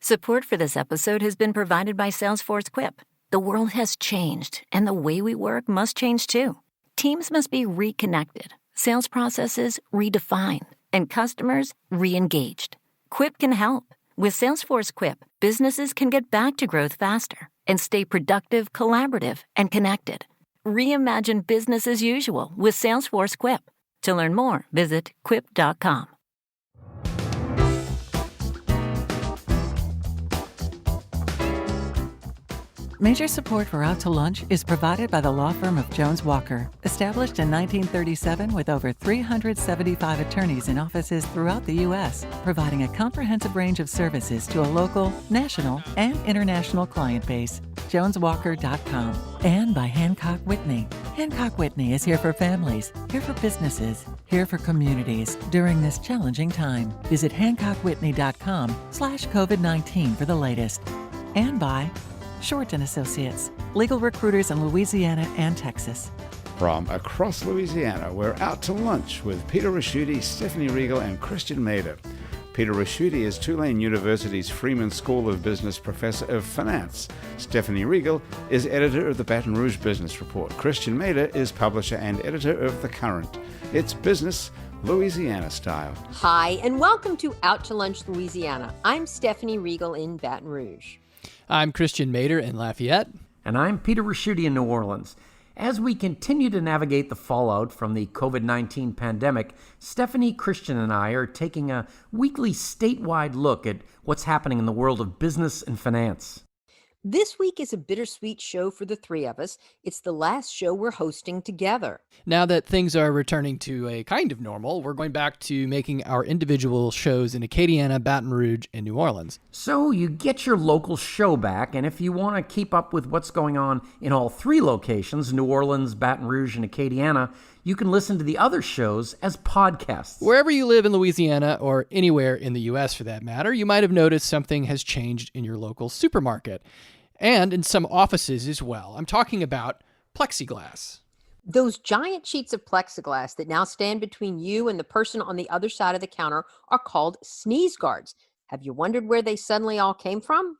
Support for this episode has been provided by Salesforce Quip. The world has changed, and the way we work must change too. Teams must be reconnected, sales processes redefined, and customers re-engaged. Quip can help. With Salesforce Quip, businesses can get back to growth faster and stay productive, collaborative, and connected. Reimagine business as usual with Salesforce Quip. To learn more, visit quip.com. Major support for Out to Lunch is provided by the law firm of Jones Walker, established in 1937 with over 375 attorneys in offices throughout the U.S., providing a comprehensive range of services to a local, national, and international client base. JonesWalker.com. And by Hancock Whitney. Hancock Whitney is here for families, here for businesses, here for communities during this challenging time. Visit HancockWhitney.com/COVID-19 for the latest. And by Short & Associates, legal recruiters in Louisiana and Texas. From across Louisiana, we're out to lunch with Peter Raschuti, Stephanie Riegel, and Christian Mader. Peter Raschuti is Tulane University's Freeman School of Business Professor of Finance. Stephanie Riegel is editor of the Baton Rouge Business Report. Christian Mader is publisher and editor of The Current. It's business, Louisiana style. Hi, and welcome to Out to Lunch, Louisiana. I'm Stephanie Riegel in Baton Rouge. I'm Christian Mader in Lafayette. And I'm Peter Raschuti in New Orleans. As we continue to navigate the fallout from the COVID-19 pandemic, Stephanie, Christian, and I are taking a weekly statewide look at what's happening in the world of business and finance. This week is a bittersweet show for the three of us. It's the last show we're hosting together. Now that things are returning to a kind of normal, we're going back to making our individual shows in Acadiana, Baton Rouge, and New Orleans. So you get your local show back, and if you want to keep up with what's going on in all three locations, New Orleans, Baton Rouge, and Acadiana, you can listen to the other shows as podcasts. Wherever you live in Louisiana, or anywhere in the U.S. for that matter, you might have noticed something has changed in your local supermarket. And in some offices as well. I'm talking about plexiglass. Those giant sheets of plexiglass that now stand between you and the person on the other side of the counter are called sneeze guards. Have you wondered where they suddenly all came from?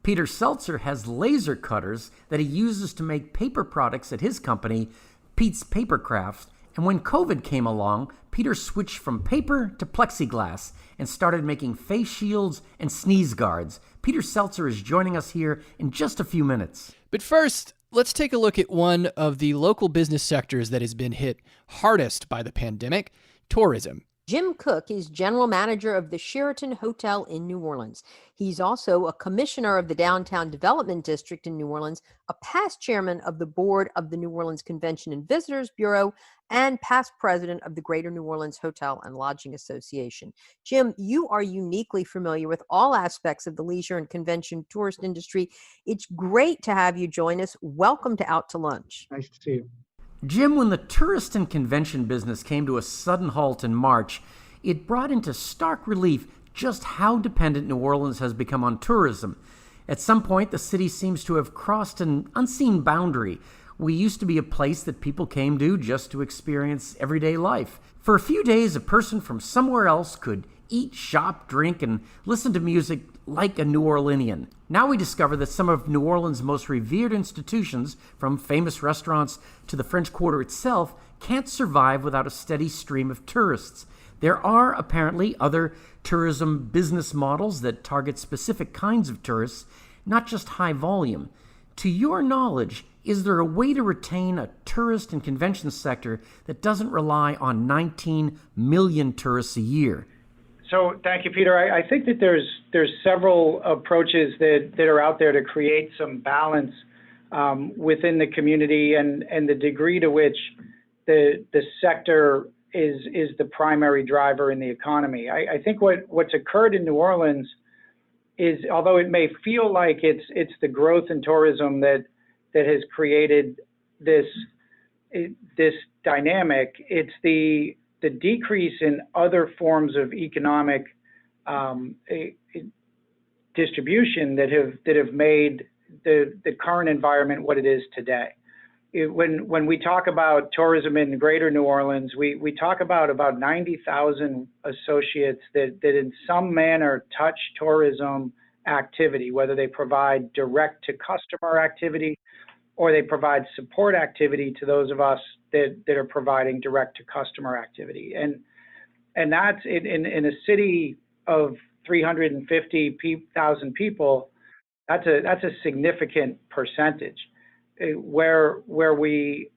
Peter Seltzer has laser cutters that he uses to make paper products at his company, Pete's Papercrafts. And when COVID came along, Peter switched from paper to plexiglass and started making face shields and sneeze guards. Peter Seltzer is joining us here in just a few minutes. But first, let's take a look at one of the local business sectors that has been hit hardest by the pandemic, tourism. Jim Cook is general manager of the Sheraton Hotel in New Orleans. He's also a commissioner of the Downtown Development District in New Orleans, a past chairman of the board of the New Orleans Convention and Visitors Bureau, and past president of the Greater New Orleans Hotel and Lodging Association. Jim, you are uniquely familiar with all aspects of the leisure and convention tourist industry. It's great to have you join us. Welcome to Out to Lunch. Nice to see you. Jim, when the tourist and convention business came to a sudden halt in March, it brought into stark relief just how dependent New Orleans has become on tourism. At some point, the city seems to have crossed an unseen boundary. We used to be a place that people came to just to experience everyday life. For a few days, a person from somewhere else could eat, shop, drink, and listen to music like a New Orleanian. Now we discover that some of New Orleans' most revered institutions, from famous restaurants to the French Quarter itself, can't survive without a steady stream of tourists. There are apparently other tourism business models that target specific kinds of tourists, not just high volume. To your knowledge, is there a way to retain a tourist and convention sector that doesn't rely on 19 million tourists a year? So thank you, Peter. I think that there's several approaches that are out there to create some balance within the community and the degree to which the sector is the primary driver in the economy. I think what's occurred in New Orleans is, although it may feel like it's the growth in tourism that has created this dynamic, it's the decrease in other forms of economic distribution that have made the current environment what it is today. When we talk about tourism in Greater New Orleans, we talk about 90,000 associates that in some manner touch tourism activity, whether they provide direct to customer activity or they provide support activity to those of us that are providing direct to customer activity. And that's in a city of 350,000 people, that's a significant percentage. Where we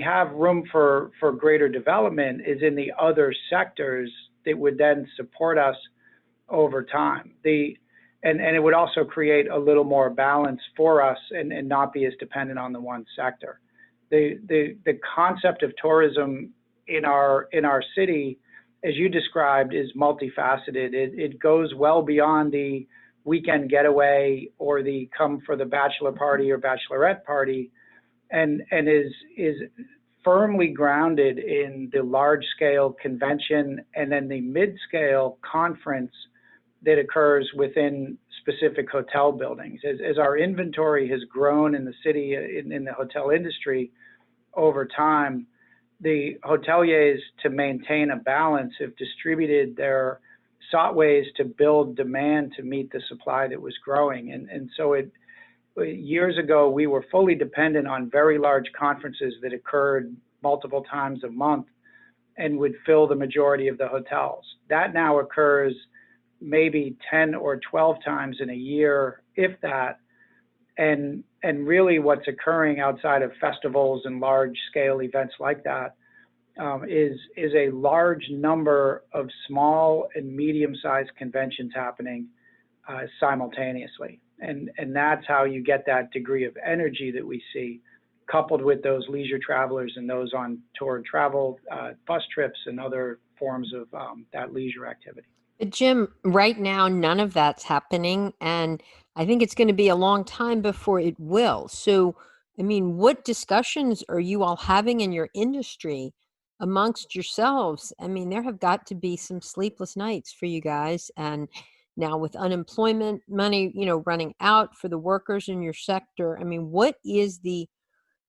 have room for greater development is in the other sectors that would then support us over time. And it would also create a little more balance for us and not be as dependent on the one sector. The concept of tourism in our city, as you described, is multifaceted. It goes well beyond the weekend getaway or the come for the bachelor party or bachelorette party, and is firmly grounded in the large scale convention and then the mid-scale conference that occurs within specific hotel buildings. As our inventory has grown in the city, in the hotel industry over time, the hoteliers, to maintain a balance, have sought ways to build demand to meet the supply that was growing. And so years ago, we were fully dependent on very large conferences that occurred multiple times a month and would fill the majority of the hotels. That now occurs maybe 10 or 12 times in a year, if that. And really what's occurring outside of festivals and large scale events like that is a large number of small and medium-sized conventions happening simultaneously. And that's how you get that degree of energy that we see, coupled with those leisure travelers and those on tour travel, bus trips and other forms of that leisure activity. Jim, right now, none of that's happening. And I think it's going to be a long time before it will. So, I mean, what discussions are you all having in your industry amongst yourselves? I mean, there have got to be some sleepless nights for you guys. And now with unemployment money, running out for the workers in your sector, I mean,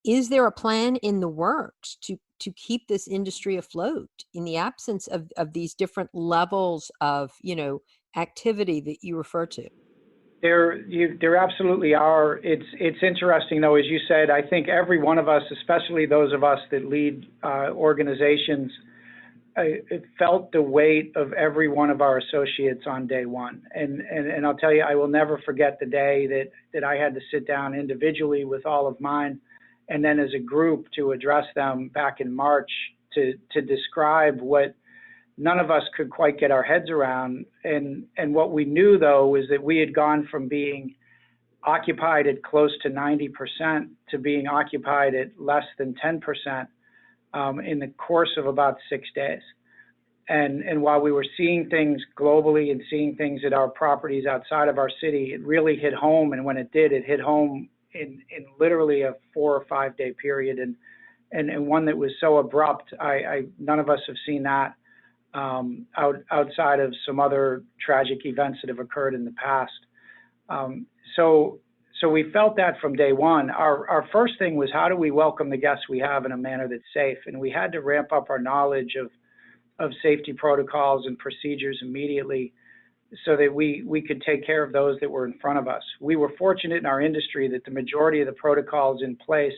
is there a plan in the works to keep this industry afloat in the absence of these different levels of, activity that you refer to? There absolutely are. It's interesting, though, as you said, I think every one of us, especially those of us that lead organizations, felt the weight of every one of our associates on day one. And I'll tell you, I will never forget the day that I had to sit down individually with all of mine and then as a group to address them back in March to describe what none of us could quite get our heads around. And what we knew, though, was that we had gone from being occupied at close to 90% to being occupied at less than 10% in the course of about 6 days. And while we were seeing things globally and seeing things at our properties outside of our city, it really hit home. And when it did, it hit home in literally a 4 or 5 day period, and one that was so abrupt. None of us have seen that outside of some other tragic events that have occurred in the past. So we felt that from day one. Our first thing was, how do we welcome the guests we have in a manner that's safe? And we had to ramp up our knowledge of safety protocols and procedures immediately, so that we could take care of those that were in front of us. We were fortunate in our industry that the majority of the protocols in place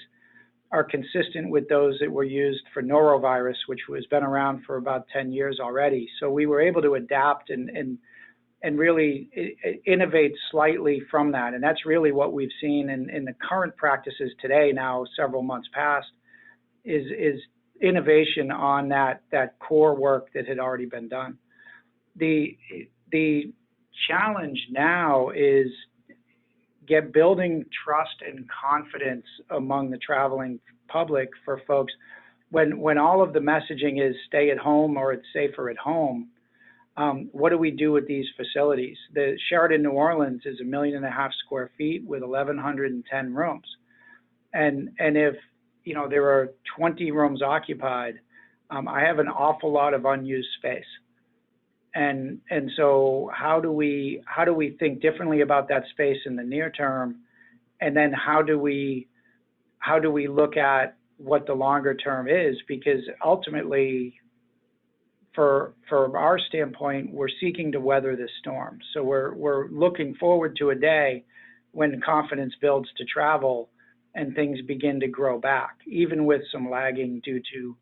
are consistent with those that were used for norovirus, which has been around for about 10 years already. So we were able to adapt and really innovate slightly from that. And that's really what we've seen in the current practices today, now several months past, is innovation on that core work that had already been done. The challenge now is building trust and confidence among the traveling public for folks. When all of the messaging is stay at home or it's safer at home, what do we do with these facilities? The Sheraton New Orleans is 1.5 million square feet with 1,110 rooms. And if there are 20 rooms occupied, I have an awful lot of unused space. And so how do we think differently about that space in the near term? And then how do we look at what the longer term is? Because ultimately, from our standpoint, we're seeking to weather this storm. So we're looking forward to a day when confidence builds to travel and things begin to grow back, even with some lagging due to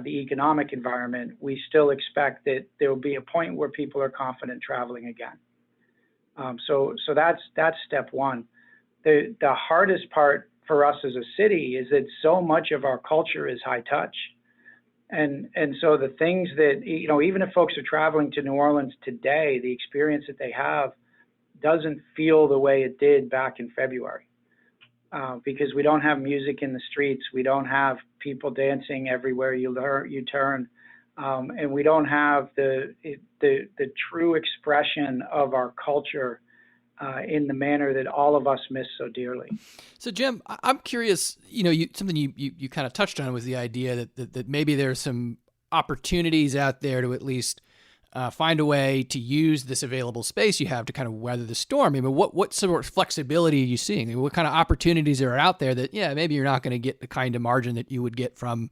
the economic environment. We still expect that there will be a point where people are confident traveling again. So that's step one. The hardest part for us as a city is that so much of our culture is high touch. And so the things that, even if folks are traveling to New Orleans today, the experience that they have doesn't feel the way it did back in February. Because we don't have music in the streets, we don't have people dancing everywhere you turn, and we don't have the true expression of our culture in the manner that all of us miss so dearly. So, Jim, I'm curious. Something you kind of touched on was the idea that maybe there's some opportunities out there to at least find a way to use this available space you have to kind of weather the storm. I mean, what sort of flexibility are you seeing? I mean, what kind of opportunities are out there that, maybe you're not going to get the kind of margin that you would get from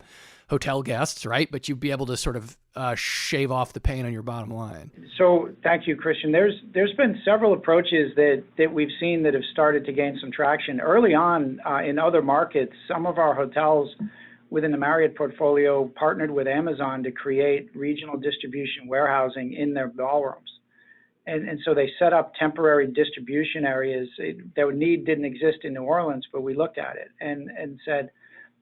hotel guests, right? But you'd be able to sort of shave off the pain on your bottom line. So thank you, Christian. There's been several approaches that we've seen that have started to gain some traction. Early on in other markets, some of our hotels within the Marriott portfolio partnered with Amazon to create regional distribution warehousing in their ballrooms. And so they set up temporary distribution areas that didn't exist in New Orleans, but we looked at it and said,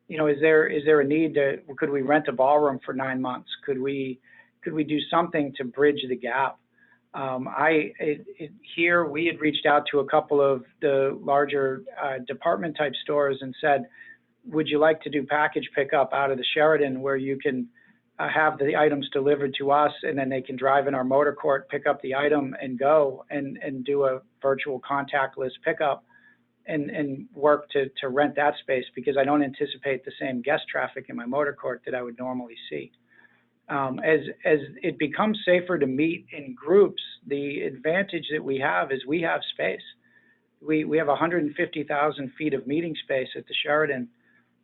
is there a need could we rent a ballroom for 9 months? Could we do something to bridge the gap? Here we had reached out to a couple of the larger department type stores and said, would you like to do package pickup out of the Sheraton where you can have the items delivered to us and then they can drive in our motor court, pick up the item and go and do a virtual contactless pickup and work to rent that space, because I don't anticipate the same guest traffic in my motor court that I would normally see. As it becomes safer to meet in groups, the advantage that we have is we have space. We have 150,000 feet of meeting space at the Sheraton.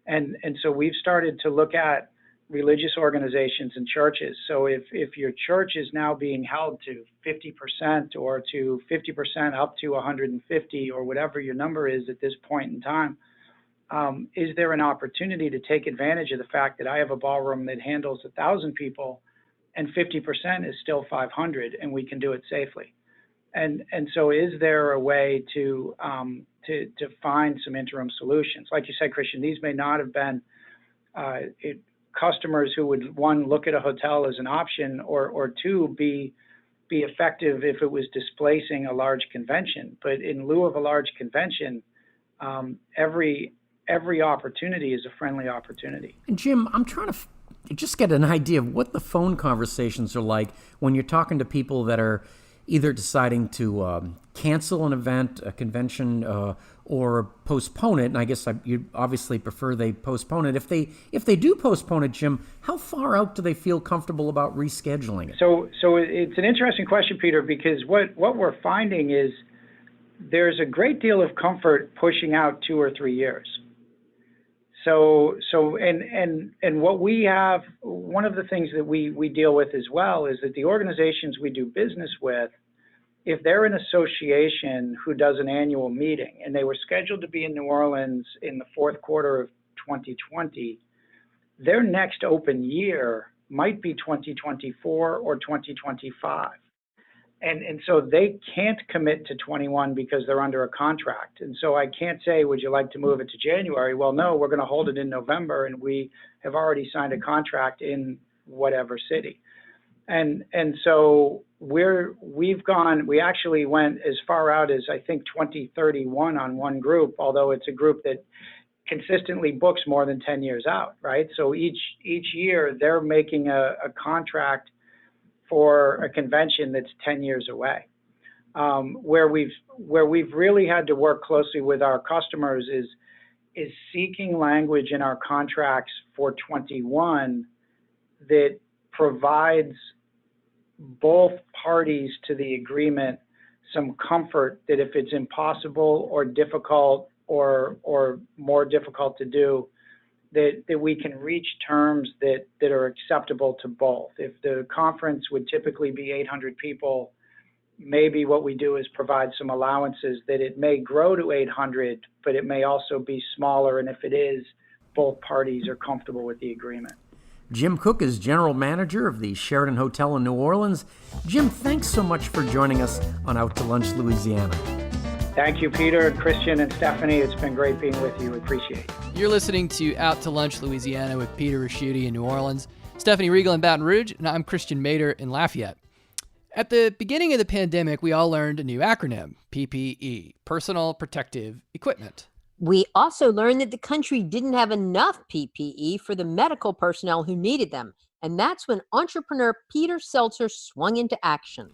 And so we've started to look at religious organizations and churches. So if your church is now being held to 50% or to 50% up to 150 or whatever your number is at this point in time, is there an opportunity to take advantage of the fact that I have a ballroom that handles 1,000 people and 50% is still 500 and we can do it safely? And so is there a way to find some interim solutions? Like you said, Christian, these may not have been customers who would, one, look at a hotel as an option, or two, be effective if it was displacing a large convention. But in lieu of a large convention, every opportunity is a friendly opportunity. And Jim, I'm trying to just get an idea of what the phone conversations are like when you're talking to people that are either deciding to cancel an event, a convention, or postpone it. And I guess you obviously prefer they postpone it. If they do postpone it, Jim, how far out do they feel comfortable about rescheduling it? So it's an interesting question, Peter, because what we're finding is there's a great deal of comfort pushing out 2 or 3 years. So what we have, one of the things that we deal with as well is that the organizations we do business with, if they're an association who does an annual meeting and they were scheduled to be in New Orleans in the fourth quarter of 2020, their next open year might be 2024 or 2025. And so they can't commit to 21 because they're under a contract. And so I can't say, would you like to move it to January? Well, no, we're going to hold it in November, and we have already signed a contract in whatever city. And so we actually went as far out as, I think, 2031 on one group, although it's a group that consistently books more than 10 years out, right? So each year they're making a contract for a convention that's 10 years away. Where we've really had to work closely with our customers is seeking language in our contracts for 21 that provides both parties to the agreement some comfort that if it's impossible or difficult or more difficult to do, that we can reach terms that are acceptable to both. If the conference would typically be 800 people, maybe what we do is provide some allowances that it may grow to 800, but it may also be smaller. And if it is, both parties are comfortable with the agreement. Jim Cook is general manager of the Sheraton Hotel in New Orleans. Jim, thanks so much for joining us on Out to Lunch, Louisiana. Thank you, Peter, Christian, and Stephanie. It's been great being with you. Appreciate it. You're listening to Out to Lunch, Louisiana with Peter Raschuti in New Orleans, Stephanie Regal in Baton Rouge, and I'm Christian Mader in Lafayette. At the beginning of the pandemic, we all learned a new acronym, PPE, Personal Protective Equipment. We also learned that the country didn't have enough PPE for the medical personnel who needed them. And that's when entrepreneur Peter Seltzer swung into action.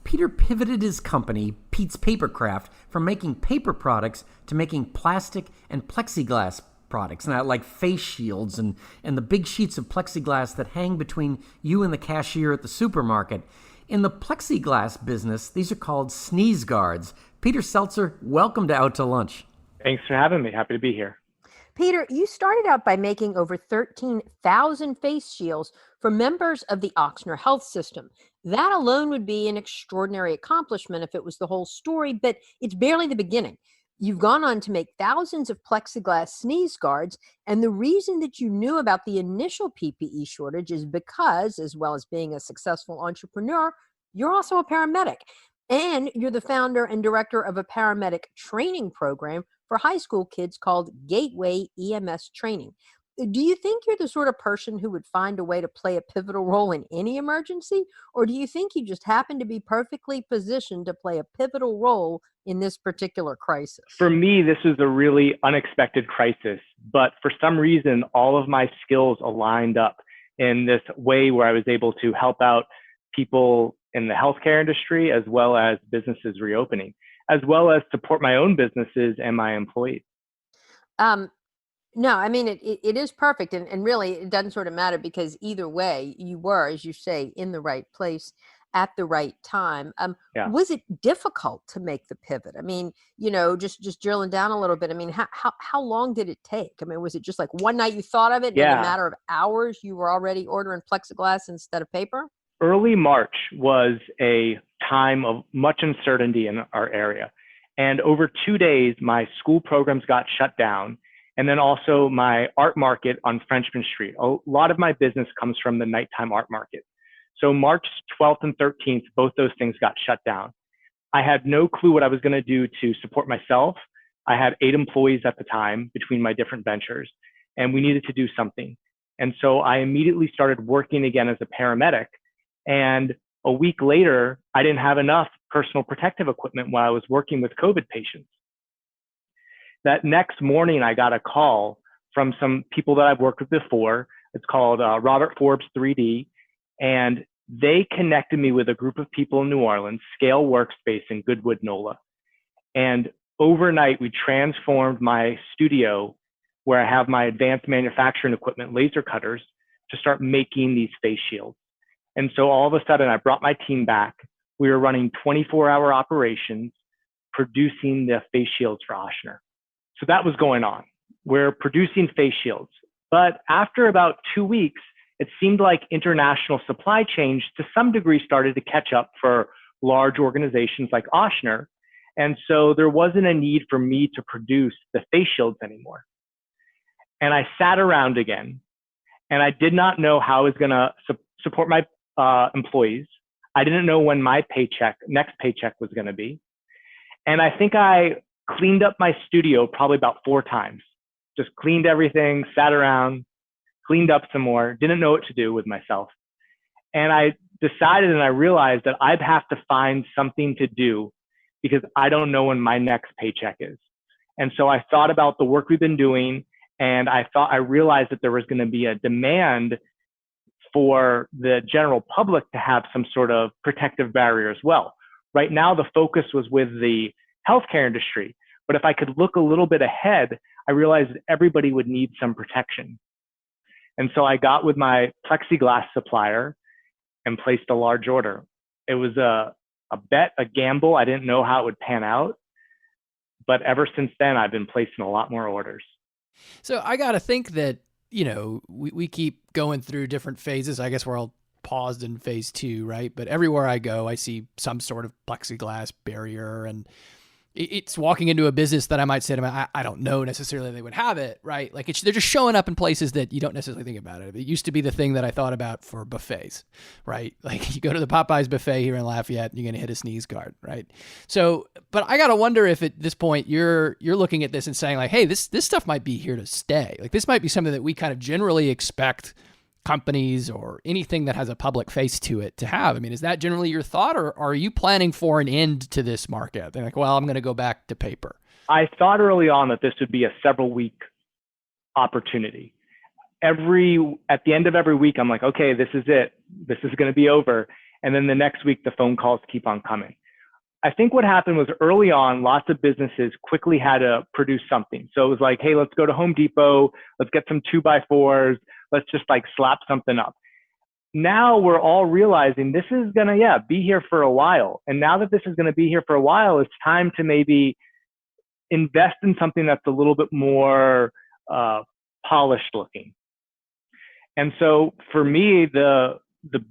Peter pivoted his company, Pete's Papercraft, from making paper products to making plastic and plexiglass products, now like face shields and the big sheets of plexiglass that hang between you and the cashier at the supermarket. In the plexiglass business, these are called sneeze guards. Peter Seltzer, welcome to Out to Lunch. Thanks for having me. Happy to be here. Peter, you started out by making over 13,000 face shields for members of the Ochsner Health System. That alone would be an extraordinary accomplishment if it was the whole story, but it's barely the beginning. You've gone on to make thousands of plexiglass sneeze guards, and the reason that you knew about the initial PPE shortage is because, as well as being a successful entrepreneur, you're also a paramedic. And you're the founder and director of a paramedic training program for high school kids called Gateway EMS Training. Do you think you're the sort of person who would find a way to play a pivotal role in any emergency? Or do you think you just happen to be perfectly positioned to play a pivotal role in this particular crisis? For me, this was a really unexpected crisis, but for some reason, all of my skills aligned up in this way where I was able to help out people in the healthcare industry, as well as businesses reopening, as well as support my own businesses and my employees. No, I mean, it is perfect. And really, it doesn't sort of matter because either way, you were, as you say, in the right place at the right time. Yeah. Was it difficult to make the pivot? I mean, just drilling down a little bit. I mean, how long did it take? I mean, was it just like one night you thought of it and in a matter of hours, you were already ordering plexiglass instead of paper? Early March was a time of much uncertainty in our area. And over 2 days, my school programs got shut down. And then also my art market on Frenchman Street. A lot of my business comes from the nighttime art market. So March 12th and 13th, both those things got shut down. I had no clue what I was going to do to support myself. I had 8 employees at the time between my different ventures, and we needed to do something. And so I immediately started working again as a paramedic. And a week later, I didn't have enough personal protective equipment while I was working with COVID patients. That next morning, I got a call from some people that I've worked with before. It's called Robert Forbes 3D. And they connected me with a group of people in New Orleans, Scale Workspace in Goodwood, NOLA. And overnight, we transformed my studio where I have my advanced manufacturing equipment, laser cutters, to start making these face shields. And so all of a sudden, I brought my team back. We were running 24-hour operations, producing the face shields for Ochsner. So that was going on. We're producing face shields. But after about 2 weeks, it seemed like international supply chains to some degree started to catch up for large organizations like Ochsner. And so there wasn't a need for me to produce the face shields anymore. And I sat around again, and I did not know how I was going to support my employees. I didn't know when my next paycheck was going to be. And I think I cleaned up my studio probably about 4 times. Just cleaned everything, sat around, cleaned up some more, didn't know what to do with myself. And I decided and I realized that I'd have to find something to do because I don't know when my next paycheck is. And so I thought about the work we've been doing, and I realized that there was going to be a demand for the general public to have some sort of protective barrier as well. Right now, the focus was with the healthcare industry. But if I could look a little bit ahead, I realized that everybody would need some protection. And so I got with my plexiglass supplier and placed a large order. It was a bet, a gamble. I didn't know how it would pan out. But ever since then, I've been placing a lot more orders. So I got to think that we keep going through different phases. I guess we're all paused in phase 2, right? But everywhere I go, I see some sort of plexiglass barrier, and it's walking into a business that I might say to them, I don't know necessarily they would have it, right? Like they're just showing up in places that you don't necessarily think about it. It used to be the thing that I thought about for buffets, right? Like you go to the Popeyes buffet here in Lafayette, you're going to hit a sneeze guard, right? So, but I got to wonder if at this point you're looking at this and saying like, hey, this stuff might be here to stay. Like this might be something that we kind of generally expect companies or anything that has a public face to it to have. I mean, is that generally your thought, or are you planning for an end to this market? They're like, well, I'm going to go back to paper. I thought early on that this would be a several week opportunity. At the end of every week, I'm like, okay, this is it. This is going to be over. And then the next week, the phone calls keep on coming. I think what happened was early on, lots of businesses quickly had to produce something. So it was like, hey, let's go to Home Depot. Let's get some 2x4s. Let's just like slap something up. Now we're all realizing this is going to, be here for a while. And now that this is going to be here for a while, it's time to maybe invest in something that's a little bit more polished looking. And so for me, the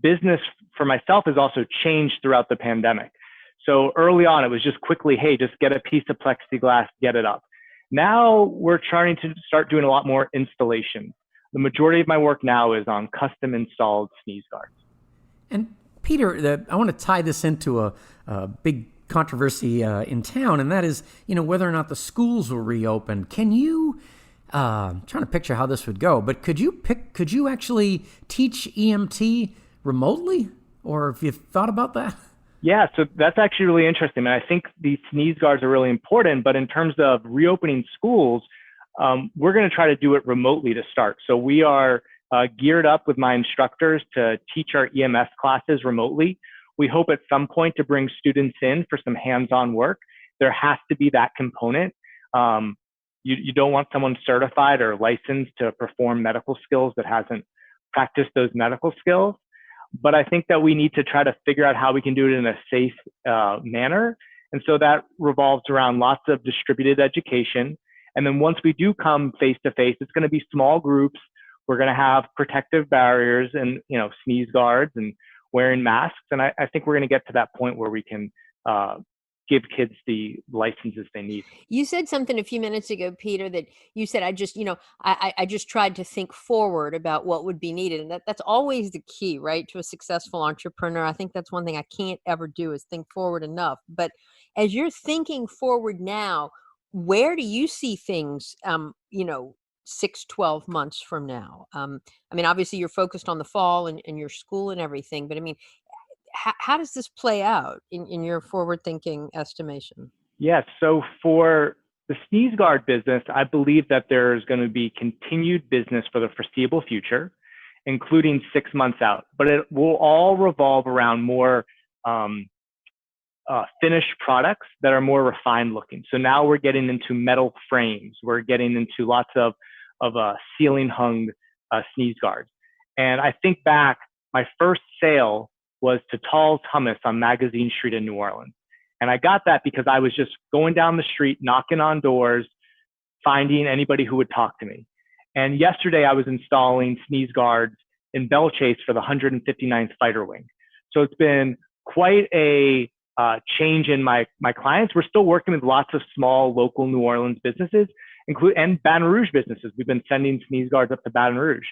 business for myself has also changed throughout the pandemic. So early on, it was just quickly, hey, just get a piece of plexiglass, get it up. Now we're trying to start doing a lot more installation. The majority of my work now is on custom installed sneeze guards. And Peter, I want to tie this into a big controversy in town, and that is, whether or not the schools will reopen. Can you, I'm trying to picture how this would go, but could you actually teach EMT remotely? Or have you thought about that? Yeah, so that's actually really interesting. And I think these sneeze guards are really important, but in terms of reopening schools, we're going to try to do it remotely to start. So we are geared up with my instructors to teach our EMS classes remotely. We hope at some point to bring students in for some hands-on work. There has to be that component. You don't want someone certified or licensed to perform medical skills that hasn't practiced those medical skills. But I think that we need to try to figure out how we can do it in a safe manner. And so that revolves around lots of distributed education. And then once we do come face to face, it's going to be small groups. We're going to have protective barriers and, sneeze guards and wearing masks. And I think we're going to get to that point where we can give kids the licenses they need. You said something a few minutes ago, Peter, that you said, I just tried to think forward about what would be needed. And that's always the key, right, to a successful entrepreneur. I think that's one thing I can't ever do is think forward enough. But as you're thinking forward now, where do you see things, 6, 12 months from now? Obviously you're focused on the fall and your school and everything, but how does this play out in your forward-thinking estimation? Yes. So for the sneeze guard business, I believe that there's going to be continued business for the foreseeable future, including 6 months out. But it will all revolve around more finished products that are more refined looking. So now we're getting into metal frames. We're getting into lots of ceiling hung sneeze guards. And I think back, my first sale was to Tall's Hummus on Magazine Street in New Orleans. And I got that because I was just going down the street, knocking on doors, finding anybody who would talk to me. And yesterday I was installing sneeze guards in Belle Chase for the 159th Fighter Wing. So it's been quite a change in my clients. We're still working with lots of small local New Orleans businesses, and Baton Rouge businesses. We've been sending sneeze guards up to Baton Rouge.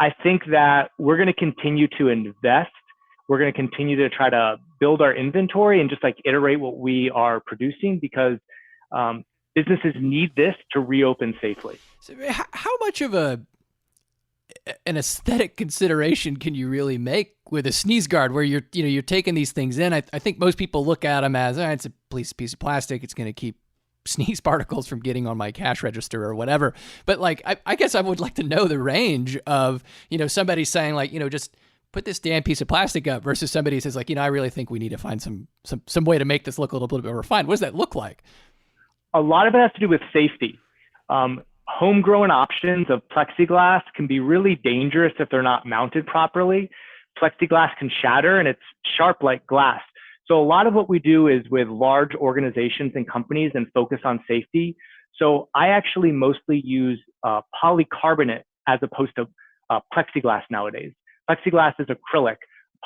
I think that we're going to continue to invest. We're going to continue to try to build our inventory and just iterate what we are producing because businesses need this to reopen safely. So how much of an aesthetic consideration can you really make with a sneeze guard where you're taking these things in? I think most people look at them as it's a piece of plastic. It's going to keep sneeze particles from getting on my cash register or whatever. But I guess I would like to know the range of, somebody saying just put this damn piece of plastic up versus somebody says I really think we need to find some way to make this look a little bit more refined. What does that look like? A lot of it has to do with safety. Homegrown options of plexiglass can be really dangerous if they're not mounted properly. Plexiglass can shatter and it's sharp like glass. So a lot of what we do is with large organizations and companies and focus on safety. So I actually mostly use polycarbonate as opposed to plexiglass nowadays. Plexiglass is acrylic.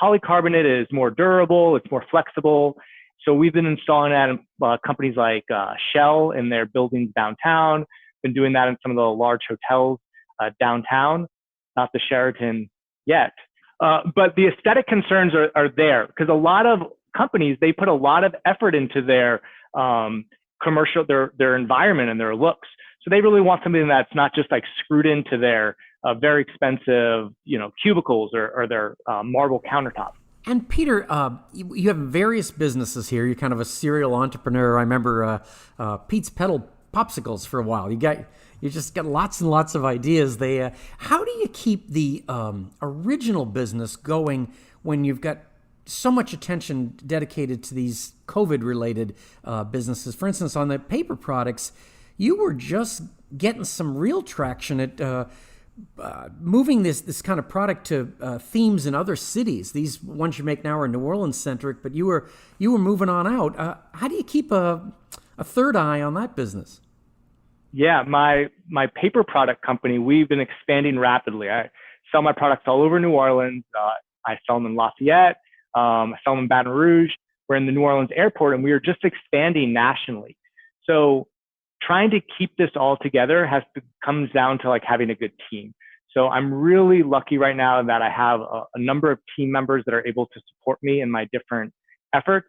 Polycarbonate is more durable, it's more flexible. So we've been installing that in companies like Shell in their buildings downtown, been doing that in some of the large hotels downtown, not the Sheraton yet. But the aesthetic concerns are there because a lot of companies, they put a lot of effort into their commercial, their environment and their looks. So they really want something that's not just like screwed into their very expensive, cubicles or their marble countertop. And Peter, you have various businesses here. You're kind of a serial entrepreneur. I remember Pete's Pedal Popsicles for a while. You just got lots and lots of ideas. How do you keep the original business going when you've got so much attention dedicated to these COVID-related businesses? For instance, on the paper products, you were just getting some real traction at moving this kind of product to themes in other cities. These ones you make now are New Orleans centric, but you were moving on out. How do you keep a third eye on that business? Yeah, my paper product company, we've been expanding rapidly. I sell my products all over New Orleans. I sell them in Lafayette. I sell them in Baton Rouge. We're in the New Orleans airport, and we are just expanding nationally. So trying to keep this all together comes down to like having a good team. So I'm really lucky right now that I have a number of team members that are able to support me in my different efforts.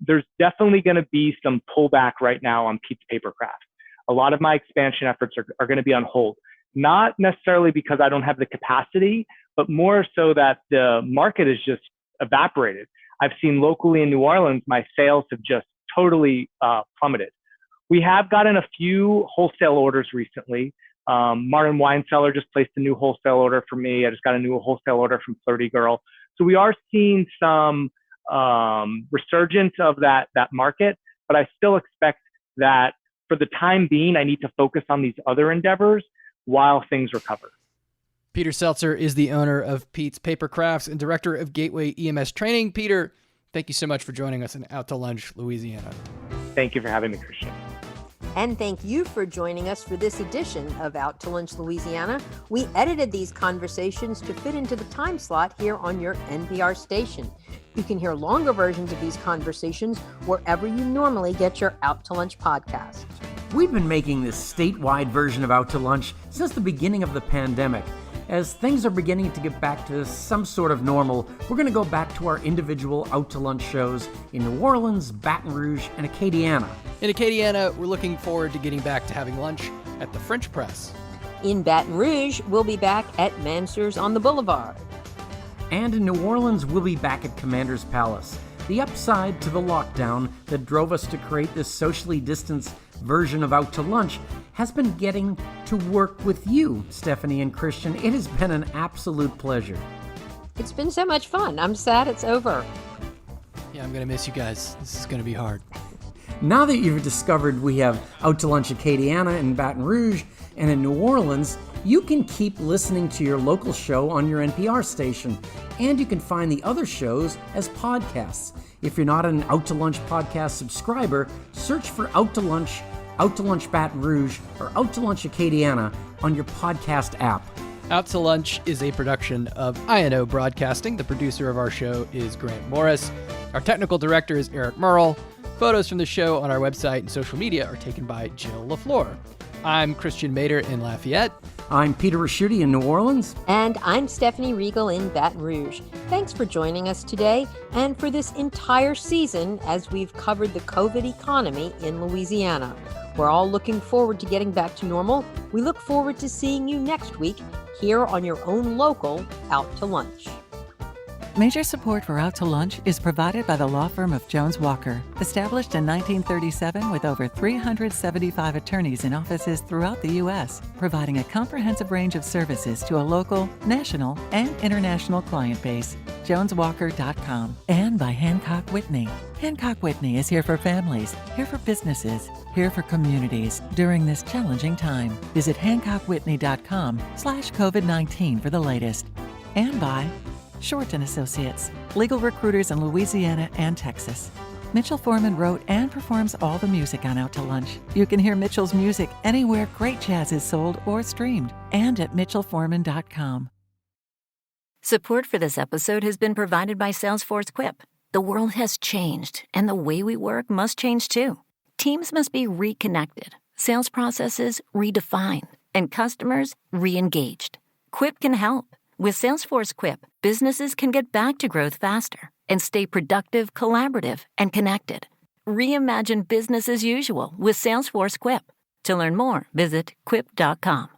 There's definitely going to be some pullback right now on Pete's Papercrafts. A lot of my expansion efforts are going to be on hold, not necessarily because I don't have the capacity, but more so that the market is just evaporated. I've seen locally in New Orleans, my sales have just totally plummeted. We have gotten a few wholesale orders recently. Martin Wine Cellar just placed a new wholesale order for me. I just got a new wholesale order from Flirty Girl. So we are seeing some resurgence of that market, but I still expect that for the time being, I need to focus on these other endeavors while things recover. Peter Seltzer is the owner of Pete's Papercrafts and director of Gateway EMS Training. Peter, thank you so much for joining us in Out to Lunch, Louisiana. Thank you for having me, Christian. And thank you for joining us for this edition of Out to Lunch, Louisiana. We edited these conversations to fit into the time slot here on your NPR station. You can hear longer versions of these conversations wherever you normally get your Out to Lunch podcast. We've been making this statewide version of Out to Lunch since the beginning of the pandemic. As things are beginning to get back to some sort of normal, we're going to go back to our individual Out to Lunch shows in New Orleans, Baton Rouge, and Acadiana. In Acadiana, we're looking forward to getting back to having lunch at the French Press. In Baton Rouge, we'll be back at Mansur's on the Boulevard. And in New Orleans, we'll be back at Commander's Palace. The upside to the lockdown that drove us to create this socially distanced version of Out to Lunch has been getting to work with you, Stephanie and Christian. It has been an absolute pleasure. It's been so much fun. I'm sad it's over. Yeah, I'm going to miss you guys. This is going to be hard. Now that you've discovered we have Out to Lunch Acadiana in Baton Rouge and in New Orleans, you can keep listening to your local show on your NPR station, and you can find the other shows as podcasts. If you're not an Out to Lunch podcast subscriber, search for Out to Lunch Baton Rouge, or Out to Lunch Acadiana on your podcast app. Out to Lunch is a production of INO Broadcasting. The producer of our show is Grant Morris. Our technical director is Eric Merle. Photos from the show on our website and social media are taken by Jill LaFleur. I'm Christian Mader in Lafayette. I'm Peter Raschuti in New Orleans. And I'm Stephanie Riegel in Baton Rouge. Thanks for joining us today and for this entire season as we've covered the COVID economy in Louisiana. We're all looking forward to getting back to normal. We look forward to seeing you next week here on your own local Out to Lunch. Major support for Out to Lunch is provided by the law firm of Jones Walker, established in 1937 with over 375 attorneys in offices throughout the U.S., providing a comprehensive range of services to a local, national, and international client base. JonesWalker.com. And by Hancock Whitney. Hancock Whitney is here for families, here for businesses, here for communities during this challenging time. Visit HancockWhitney.com/COVID-19 for the latest. And by Short & Associates, legal recruiters in Louisiana and Texas. Mitchell Foreman wrote and performs all the music on Out to Lunch. You can hear Mitchell's music anywhere great jazz is sold or streamed, and at mitchellforeman.com. Support for this episode has been provided by Salesforce Quip. The world has changed, and the way we work must change too. Teams must be reconnected, sales processes redefined, and customers re-engaged. Quip can help. With Salesforce Quip, businesses can get back to growth faster and stay productive, collaborative, and connected. Reimagine business as usual with Salesforce Quip. To learn more, visit quip.com.